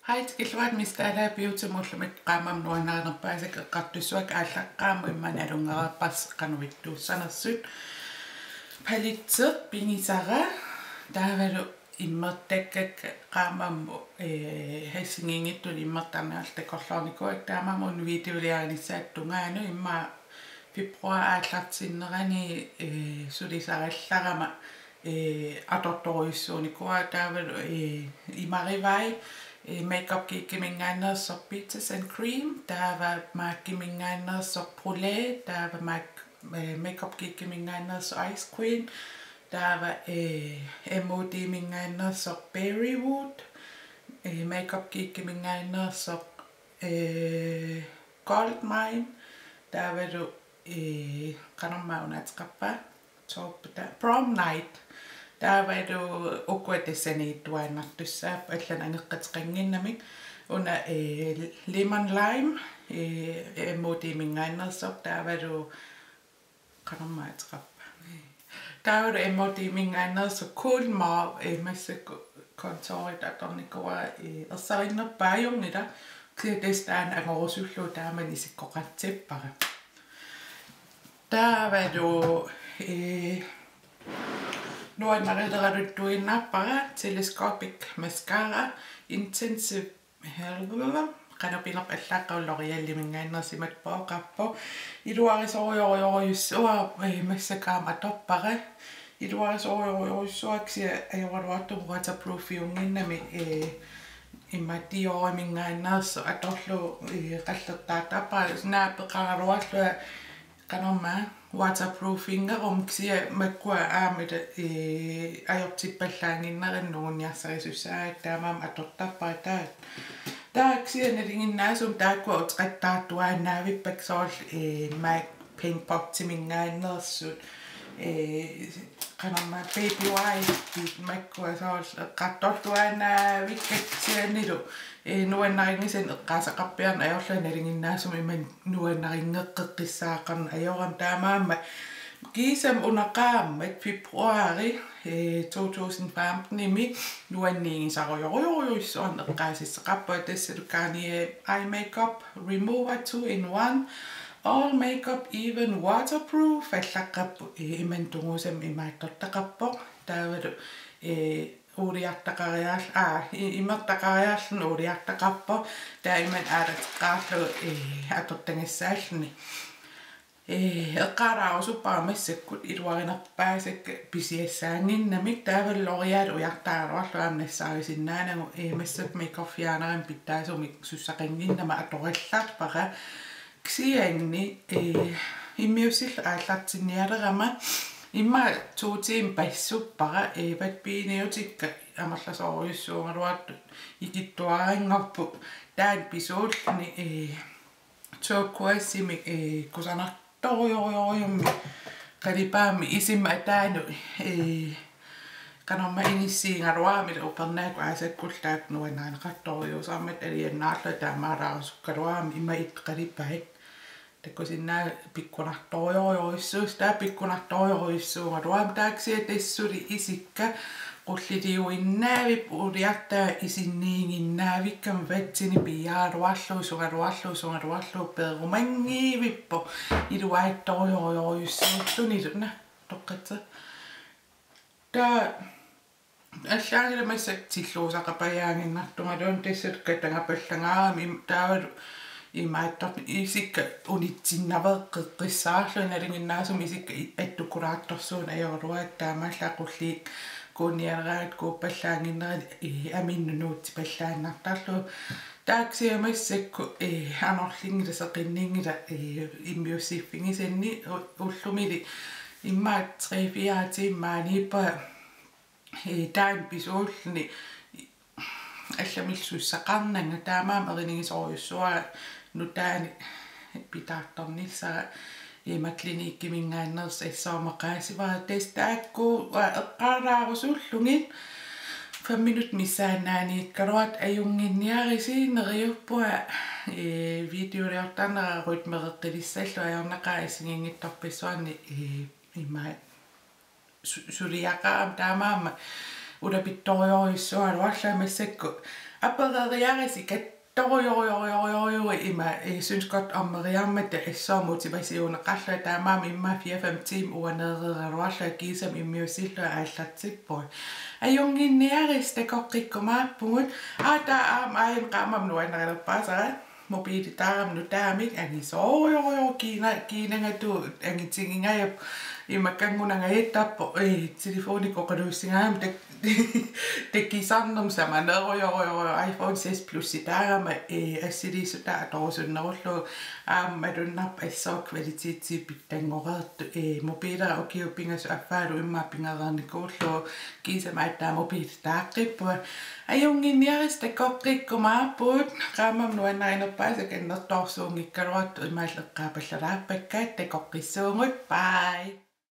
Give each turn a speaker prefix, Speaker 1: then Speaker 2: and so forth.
Speaker 1: Hej, tilluat mistä älä piutsemuslumek qaamam nuananerpaasik eqqartussuak ааllaqqaamu immanalungerappas qanuittuussanassut palitseq pingisara taavalu immertakkak qaamammu hassingingittul immertarnaartakorlornikuak taamammun videolianissaattungaanu imma februar aallartinnerani sulisarallarama atortoruissuunikua taavalu imarivai makeup kimingaannersoq Peaches and Cream taava maakkimingaannersoq Poulet taava makeup kimingaannersoq Ice Queen taava MOD mingaannersoq Berrywood makeup kimingaannersoq Gold Mine taavalu qanormaunaatiqarpa soorputa Prom Night taavalu ukkuatessaniittuaannartussaap allan angeqqatiqanginnamik una lemon lime MOD mingaannersoq taavalu qanormaatiqarpa taavalu MOD mingaannersoq Cool Mauve massakku kontorit atornikua ersarinnерpaajungila kiatestaan angorusullu taaman isikkoqatsippara taavalu nuannarilleraluttuinnappara telescopic mascara intensive qanapinerp allaqqaullorialli mingaannersimat pooqarpo iluarisorioriorjussua massakaam atorpara iluarisorioriorjussuaksi ajorluartu waterproof iunginnami imma Dior mingaannerso atorlu qallertaatapara snaapeqaraluarlua qanorma waterproofingerum ksia makkua aamita ajortippallaanginnerиннугуниарсарисусаа таамаам аторtarpara тааксия налингиннаасум тааккуа утеқаттаартуаанаавиппак соорл MAC paint pot тимингааннерсут qanorma baby white makkua soorl eqqartortuaanaавиккатсианилу nuannariнгисен эққаасақарпиарна ajorlaa налингиннаасум иман nuannariнгеққеққиссаақарна ajorам таамаама кисам унақааммат фебруари 2015 ими nuanниигисаруйоруйоруйссуарн эққаасиссеқарпа тассалу Garnier eye makeup remover 2-in-1 all makeup even waterproof аллаққаппу иман тунгусам имааттортақарпоқ таавалу uriartaqariaarla immertaqariaarlun uriartaqarpo taaiman aalatеққарлу аторtangassaalluni эққараарусуппарамассаккут илуариnerpaasак писиассаангиннамик таавал L'Oreal уяртааруарлу аамнассаарисиннаанагу массак мейкоффиаанерам питтаасумик суссақингиннама атораллаарпара ксиангни иммиусил ааллартинниалерама имма туутиим пассуппара эват пинеутикка амерласоорюссуунгалуартут икиттуарингорпу таан писууллни туркуассими кусанарторюориумми қалипаами исимма атаану канорма иниссиингалуаами упернаак аасаккуллаак нуанаанеқарторюусаармат алианнаарла таамаалаарусуккалуаами има итқалипаат таккусиннаа пиккунарторюориуссуус таа пиккунарторюориуссуугалуаам тааксиа тассули исикка qullidiuinnaavip uliartaa isinniinginnaavikkam vatsini piaaluarluu sungaluarluu peerumangiivippo iluaittorioriussууlluniluna toqqatsa taa аллаагиламассак тиллуусақапаяангиннартунгалуун тассат катангапаллагаарами таавалу имааттор исикка унитсиннавеққиссаарлу налингиннаасум исикка аттуккулаарторсуун ajorluat таамааллаақулли куниараат кууппаллаангиннери аминнунуутти паллааннартарлу тааксиамассакку анерлингиласеқиннингила иммиуссиффигисанни уллумили иммаат 3-4 тиммаанииппа таан писууллни алламиллуссақарнанга таамаам эринигисориуссуара нутаани питаарторниссара имаклиникки мингааннерс ассаамақаасивара тестаакку эққаалаарусуллугит 5 minut миссаанаани аюнгинниарисиинериуппуа видеолеортарнерарут мереққилиссаллу аярнақаасингингитторписсуарни имаа сулиақаам таамаама улапитториориссуалуарлаамассакку Appareriarisi jo ima synes godt om Mariamme det er så motivation qalla taamaam imma 4-5 timer uanererualla kiisam immiusillu aallatippu ajunginniaris teqoqqikkumaappugut aata aim qaamam nuannererpaasara mobiilitaaram nutaamik angisoojorjo kiinangatu angitingingayap imakkangunangayitappo telefoonikoqaluussingaam tekisarnum samanerujorjo iPhone 6 Plus itaarama assilisuta atorsunnerullu aammalunnerpa assoo kvalitetsipittangoreertu mobiilera ukiupingasu affaalu immaapingereernikuullu kiisamaatta mobiilitaaqqippu ajunginniaris teqoqqikkumaappuut qaamam nuannarinерpaasa kannertorsuungikkaluartu imaalleqqaapallaraapakkaat teqoqqissuungut bye.